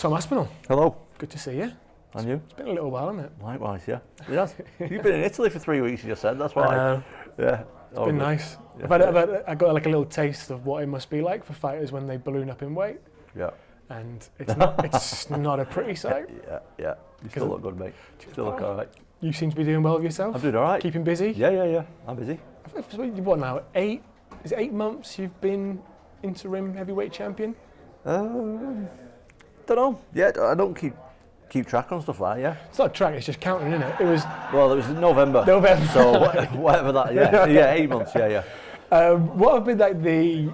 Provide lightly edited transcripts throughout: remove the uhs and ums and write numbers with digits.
Tom Aspinall. Hello. Good to see you. And you? It's been a little while, hasn't it? Likewise, yeah. Yes. You've been in Italy for 3 weeks, you just said. That's why. I know. Yeah. It's been nice. Yeah. I got like a little taste of what it must be like for fighters when they balloon up in weight. Yeah. And it's not a pretty sight. Yeah. You still look good, mate. You still look all right. You seem to be doing well with yourself. I'm doing all right. Keeping busy. Yeah. I'm busy. What now? Is it 8 months you've been interim heavyweight champion? Don't know. Yeah, I don't keep track on stuff like that, yeah. It's not a track, it's just counting, isn't it? It was November. So whatever that, yeah, 8 months, yeah. What have been like the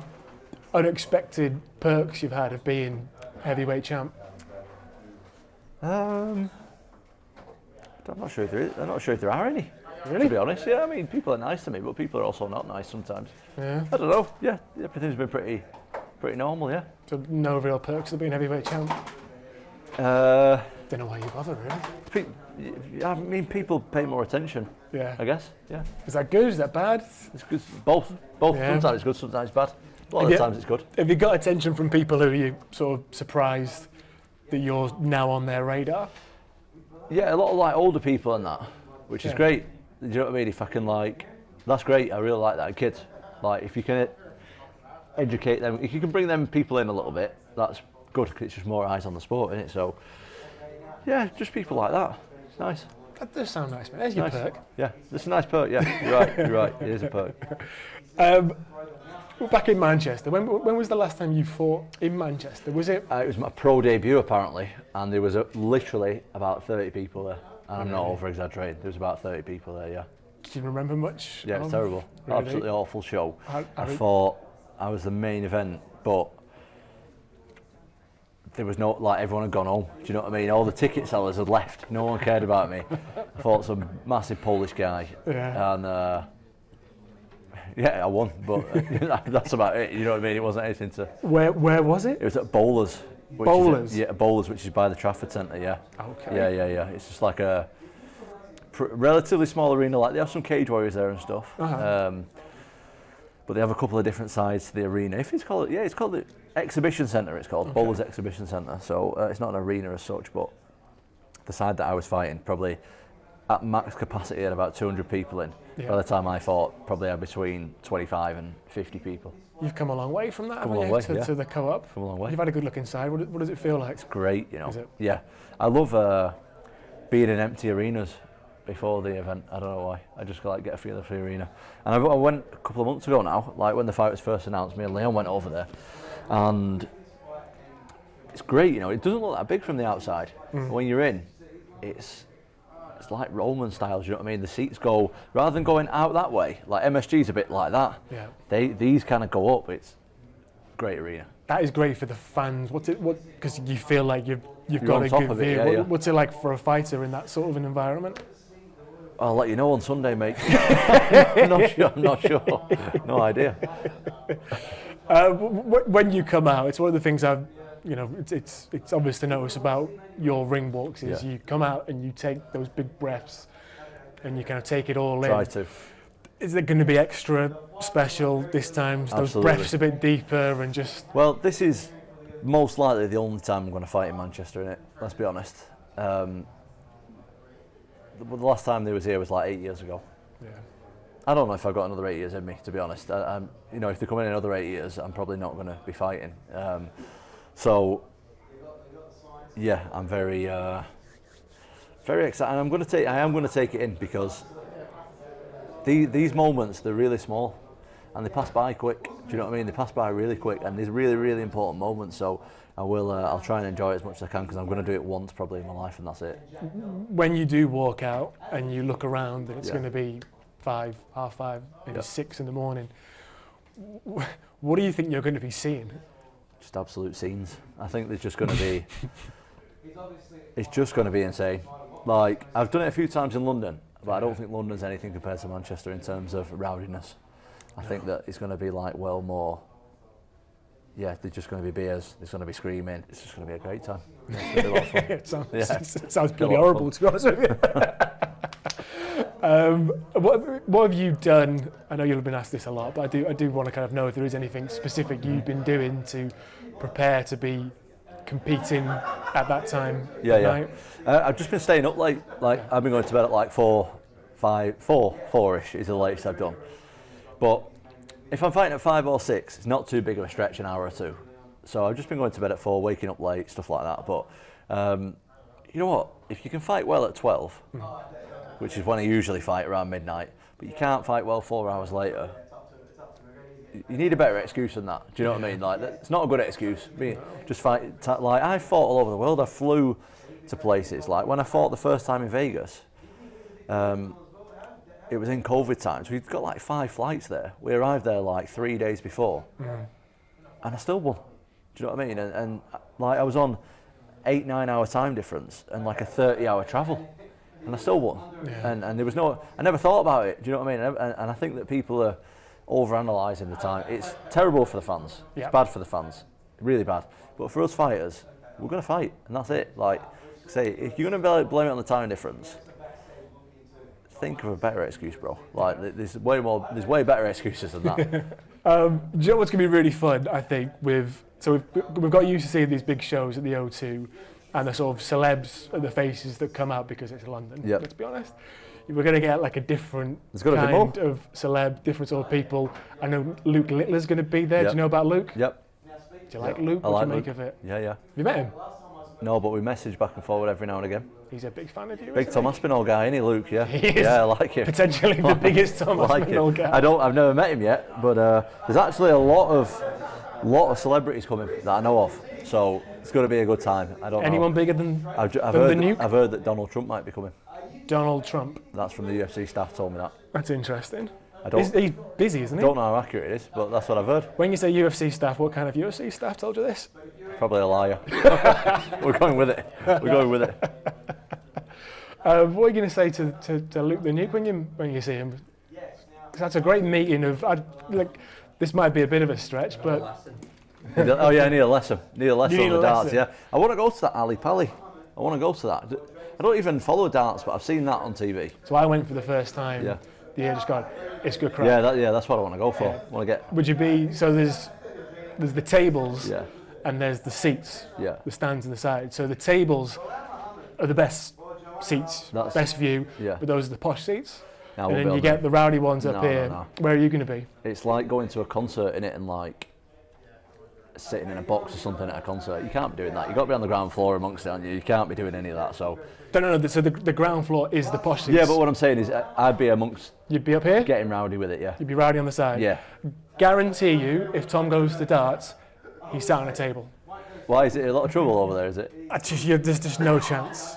unexpected perks you've had of being heavyweight champ? I'm not sure if there is. I'm not sure if there are any. Really? To be honest, yeah. I mean, people are nice to me, but people are also not nice sometimes. Yeah. I don't know. Yeah, everything's been pretty normal, yeah. So no real perks of being heavyweight champ. Don't know why you bother, really. I mean, people pay more attention. Yeah. I guess. Yeah. Is that good? Is that bad? It's good. Both. Yeah. Sometimes it's good. Sometimes it's bad. A lot of the times it's good. Have you got attention from people who you sort of surprised that you're now on their radar? Yeah, a lot of like older people and that, which is great. Do you know what I mean? If I can that's great. I really like that. Kids, like if you can educate them, if you can bring them people in a little bit, that's good because it's just more eyes on the sport, isn't it? So, yeah, just people like that. It's nice. That does sound nice, man. There's your perk. Yeah, it's a nice perk. Yeah, you're right. It is a perk. Back in Manchester. When was the last time you fought in Manchester? Was it? It was my pro debut apparently, and there was literally about 30 people there. And I'm not over exaggerating. There was about 30 people there. Yeah. Do you remember much? Yeah, it's terrible. Really? Absolutely awful show. I thought I was the main event, but there was no, everyone had gone home. Do you know what I mean? All the ticket sellers had left. No one cared about me. I fought some massive Polish guy, and I won. But that's about it. You know what I mean? It wasn't anything to. Where was it? It was at Bowlers. Bowlers, which is by the Trafford Centre. Yeah. Okay. Yeah. It's just like a relatively small arena. Like they have some cage warriors there and stuff. Uh-huh. But they have a couple of different sides to the arena. It's called the Exhibition Centre. It's called Bowlers Exhibition Centre. So it's not an arena as such, but the side that I was fighting probably at max capacity had about 200 people in. Yeah. By the time I fought, probably had between 25 and 50 people. You've come a long way from that, to the co-op. Come a long way. You've had a good look inside. What does it feel like? It's great, you know. Is it? Yeah. I love being in empty arenas before the event. I don't know why. I just get a feel for the arena. And I went a couple of months ago now, like when the fight was first announced, me and Leon went over there. And it's great, you know. It doesn't look that big from the outside. But when you're in, it's like Roman style, do you know what I mean? The seats go, rather than going out that way, like MSG's a bit like that. Yeah. These kind of go up. It's a great arena. That is great for the fans. Because you feel like you've got a good view. Yeah. What's it like for a fighter in that sort of an environment? I'll let you know on Sunday, mate. I'm not sure. No idea. When you come out, it's one of the things it's obvious to notice about your ring walks is you come out and you take those big breaths and you kind of take it all in. Try to. Is it going to be extra special this time? Those breaths a bit deeper and just... Well, this is most likely the only time I'm going to fight in Manchester, innit? Let's be honest. The last time they was here was like 8 years ago. Yeah. I don't know if I've got another 8 years in me, to be honest. If they come in another 8 years, I'm probably not going to be fighting. So, yeah, I'm very excited. And I am going to take it in because these moments, they're really small and they pass by quick. Do you know what I mean? They pass by really quick, and these really, really important moments. So I'll try and enjoy it as much as I can because I'm going to do it once probably in my life, and that's it. When you do walk out and you look around and it's going to be 5, half 5, maybe 6 in the morning, what do you think you're going to be seeing? Just absolute scenes. I think there's just going to be... it's just going to be insane. Like, I've done it a few times in London, but I don't think London's anything compared to Manchester in terms of rowdiness. I think that it's going to be more... Yeah, there's just going to be beers, there's going to be screaming, it's just going to be a great time. It's going to be a lot of fun. It sounds pretty horrible, to be honest with you. What have you done? I know you've been asked this a lot, but I do want to kind of know if there is anything specific you've been doing to prepare to be competing at that time? Yeah, at yeah. night? I've just been staying up late. Like I've been going to bed at like 4-ish is the latest I've done. But if I'm fighting at 5 or 6, it's not too big of a stretch, an hour or two. So I've just been going to bed at 4, waking up late, stuff like that. But you know what? If you can fight well at 12, which is when I usually fight around midnight, but you can't fight well 4 hours later, you need a better excuse than that. Do you know what I mean? Like, it's not a good excuse. Just fight. Like, I fought all over the world. I flew to places. Like when I fought the first time in Vegas, it was in COVID times. We'd got like 5 flights there. We arrived there like 3 days before, and I still won. Do you know what I mean? And like I was on 8-9 hour time difference and like a 30-hour travel, and I still won. And there was no. I never thought about it. Do you know what I mean? And I think that people are overanalyzing the time. It's terrible for the fans. Yep. It's bad for the fans, really bad. But for us fighters, we're going to fight, and that's it. Like, say, if you're going to blame it on the time difference, think of a better excuse, bro. Like, there's way better excuses than that. Do you know what's going to be really fun? I think we've got used to seeing these big shows at the O2, and the sort of celebs are the faces that come out because it's London. Yep. Let's be honest. We're going to get like a different kind of celeb, different sort of people. I know Luke Littler's going to be there. Yep. Do you know about Luke? Yep. Do you like Luke? I What like do you Luke. make of it? Yeah, yeah. Have you met him? No, but we message back and forward every now and again. He's a big fan of you. Big Tom Aspinall guy, isn't he, Luke? Yeah. He is Yeah, I like him. potentially the biggest Tom Like Aspinall him. guy. I've never met him yet, but there's actually a lot of celebrities coming that I know of. So it's going to be a good time. I don't Anyone know. bigger than I've the heard Nuke? I've heard that Donald Trump might be coming. Donald Trump? That's from the UFC staff told me that. That's interesting. I don't He's busy, isn't he? don't know how accurate it is, but that's what I've heard. When you say UFC staff, what kind of UFC staff told you this? Probably a liar. We're going with it. We're going with it. What are you going to say to Luke the Nuke when you see him? Because that's a great meeting of this might be a bit of a stretch, but Oh yeah, I need a lesson. Need a lesson You on need the a darts. lesson. Yeah, I want to go to that Ali Pally. I want to go to that. I don't even follow darts, but I've seen that on TV. so I went for the first time. Yeah. The year just gone. It's good crap. Yeah, that's what I want to go for. I want to get. Would you be so? There's the tables. Yeah. And there's the seats. Yeah. The stands on the side. So the tables are the best seats, best view. Yeah. But those are the posh seats. No, And we'll then you get the rowdy ones up No, here. no. Where are you going to be? It's like going to a concert in it and like sitting in a box or something at a concert. You can't be doing that. You've got to be on the ground floor amongst it, aren't you? You can't be doing any of that. So. No. So the ground floor is the posh seats. Yeah, but what I'm saying is I'd be amongst. You'd be up here. Getting rowdy with it, yeah. You'd be rowdy on the side. Yeah. Guarantee you, if Tom goes to darts, he's sat on a table. Why is it a lot of trouble over there? Is it? There's just no chance.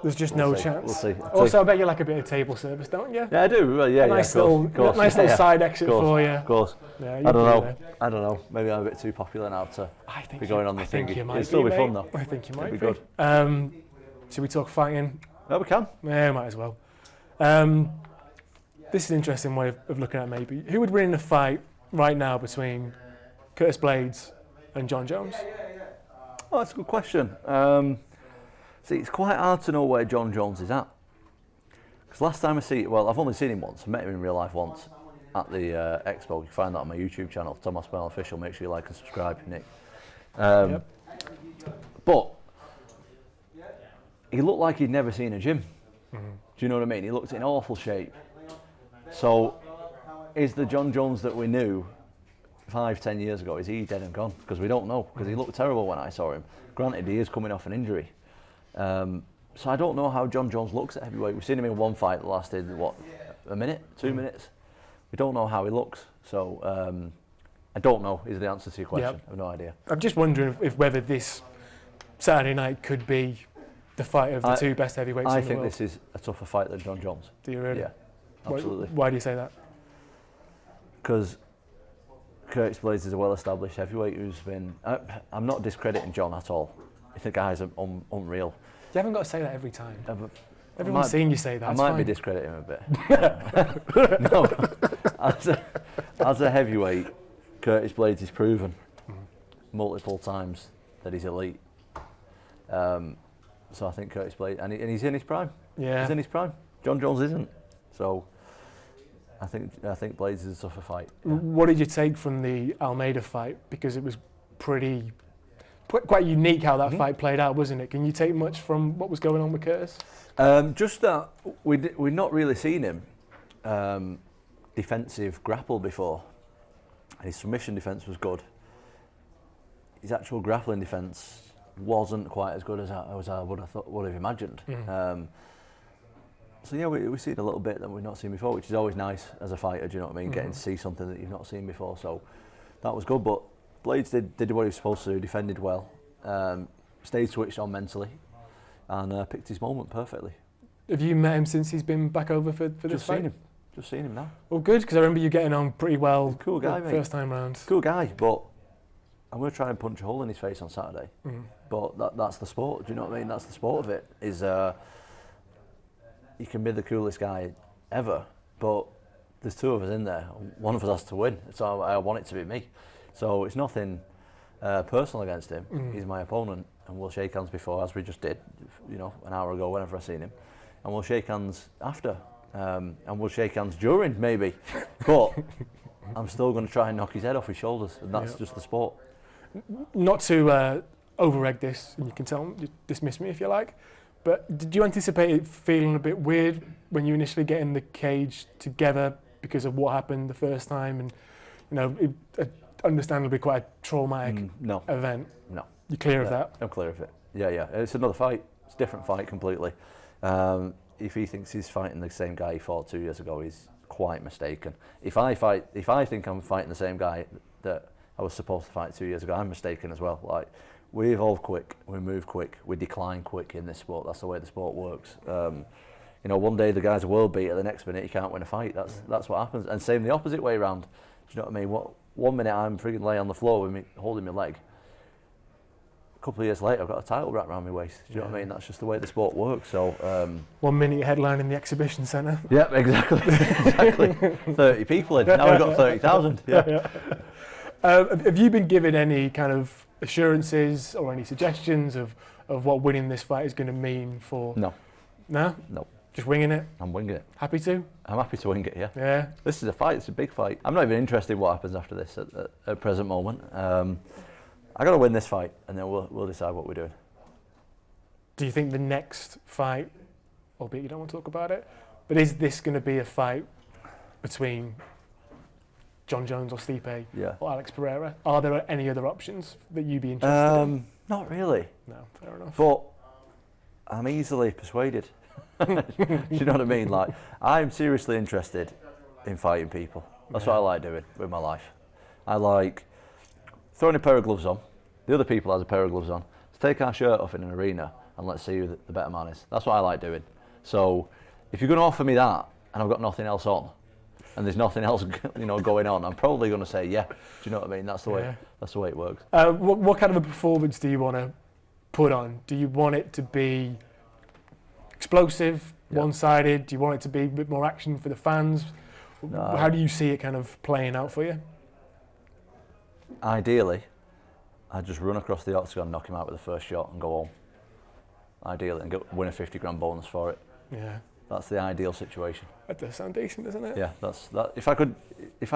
There's just no chance. We'll see. Also, I bet you like a bit of table service, don't you? Yeah, I do. Well, yeah, Nice yeah. little, Of course. nice little side exit for you. Of course. Yeah, I don't know. I don't know. Maybe I'm a bit too popular now to be going on the thing. It'd still be fun though. I think you might be good. Should we talk fighting? No, we can. Yeah, might as well. This is an interesting way of looking at it maybe. Who would win in a fight right now between Curtis Blaydes and Jon Jones? Oh, that's a good question. See, it's quite hard to know where Jon Jones is at. Because last time I've only seen him once. I met him in real life once at the expo. You can find that on my YouTube channel, Tom Aspinall Official. Make sure you like and subscribe, Nick. Yep. But he looked like he'd never seen a gym. Do you know what I mean? He looked in awful shape. So, is the Jon Jones that we knew 5-10 years ago, is he dead and gone? Because we don't know, because he looked terrible when I saw him. Granted, he is coming off an injury. So I don't know how Jon Jones looks at heavyweight. We've seen him in one fight that lasted, a minute, 2 minutes? We don't know how he looks. So I don't know is the answer to your question. I have no idea. I'm just wondering if whether this Saturday night could be the fight of the two best heavyweights in the world. I think this is a tougher fight than Jon Jones. Do you really? Yeah, absolutely. Why do you say that? Because Curtis Blaydes is a well-established heavyweight who's been. I'm not discrediting Jon at all. I think the guy's unreal. You haven't got to say that every time. Everyone's might, seen you say that. I It's might fine. be discrediting him a bit. No, as a heavyweight, Curtis Blaydes is proven multiple times that he's elite. So I think Curtis Blaydes, and he's in his prime. Yeah. He's in his prime. Jon Jones isn't. So I think Blaydes is a tougher fight. Yeah. What did you take from the Almeida fight? Because it was pretty quite unique how that fight played out, wasn't it? Can you take much from what was going on with Curtis? Just that we'd not really seen him defensive grapple before. His submission defence was good. His actual grappling defence wasn't quite as good as I would have imagined. So yeah, we've seen a little bit that we've not seen before, which is always nice as a fighter. Do you know what I mean? Getting to see something that you've not seen before. So that was good. But Blaydes did what he was supposed to do. Defended well, stayed switched on mentally, and picked his moment perfectly. Have you met him since he's been back over for this fight? Just seen him now. Well, good, because I remember you getting on pretty well. Cool guy, mate. First time round. Cool guy, but I'm going to try and punch a hole in his face on Saturday. But that's the sport. Do you know what I mean? That's the sport of it. Is you can be the coolest guy ever, but there's two of us in there. One of us has to win, so I want it to be me. So it's nothing personal against him. He's my opponent, and we'll shake hands before, as we just did, you know, an hour ago, whenever I seen him, and we'll shake hands after, and we'll shake hands during, maybe. But I'm still going to try and knock his head off his shoulders, and that's just the sport. Not to over-egg this, and you can dismiss me if you like, but did you anticipate it feeling a bit weird when you initially get in the cage together because of what happened the first time, and you know, understandably quite a traumatic event? No. You're clear of that? I'm clear of it. Yeah. It's another fight. It's a different fight completely. If he thinks he's fighting the same guy he fought 2 years ago, he's quite mistaken. If I think I'm fighting the same guy that I was supposed to fight 2 years ago, I'm mistaken as well. Like, we evolve quick, we move quick, we decline quick in this sport. That's the way the sport works. You know, one day the guy's a world beater, the next minute he can't win a fight. That's what happens. And same the opposite way around. Do you know what I mean? 1 minute I'm frigging laying on the floor with me holding my leg. A couple of years later, I've got a title wrapped around my waist. Do you know what I mean? That's just the way the sport works. So 1 minute you're headlining the exhibition centre. Yeah, exactly. 30 people in. Now we've got 30,000. Yeah. Have you been given any kind of assurances or any suggestions of what winning this fight is going to mean for? No. No? No. Just winging it? I'm winging it. Happy to? I'm happy to wing it, yeah. Yeah. This is a fight, it's a big fight. I'm not even interested in what happens after this at present moment. I got to win this fight, and then we'll decide what we're doing. Do you think the next fight, albeit you don't want to talk about it, but is this going to be a fight between Jon Jones or Stipe or Alex Pereira? Are there any other options that you'd be interested in? Not really. No, fair enough. But I'm easily persuaded. Do you know what I mean? Like, I'm seriously interested in fighting people. That's what I like doing with my life. I like throwing a pair of gloves on. The other people has a pair of gloves on. Let's take our shirt off in an arena and let's see who the better man is. That's what I like doing. So if you're going to offer me that and I've got nothing else on, and there's nothing else, you know, going on, I'm probably going to say yeah. Do you know what I mean? That's the way. That's the way it works. What kind of a performance do you want to put on? Do you want it to be explosive, one-sided? Do you want it to be a bit more action for the fans? No. How do you see it kind of playing out for you? Ideally, I'd just run across the octagon, knock him out with the first shot, and go home. Ideally, and win a 50 grand bonus for it. Yeah. That's the ideal situation. That does sound decent, doesn't it? Yeah, that's that. If I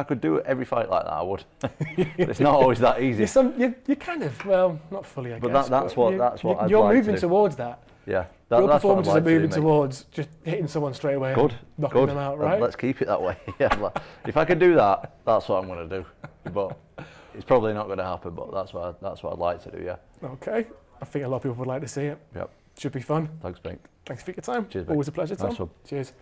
could do every fight like that, I would. But it's not always that easy. You're kind of, well, not fully, I guess. But that's what you're moving towards that. Yeah, your performances are moving towards just hitting someone straight away, knocking them out, right? Let's keep it that way. Yeah, if I could do that, that's what I'm going to do. But it's probably not going to happen. But that's what I'd like to do. Yeah. Okay, I think a lot of people would like to see it. Yep. Should be fun. Thanks, mate. Thanks for your time. Cheers, mate. Always a pleasure, Tom. Nice one. Cheers.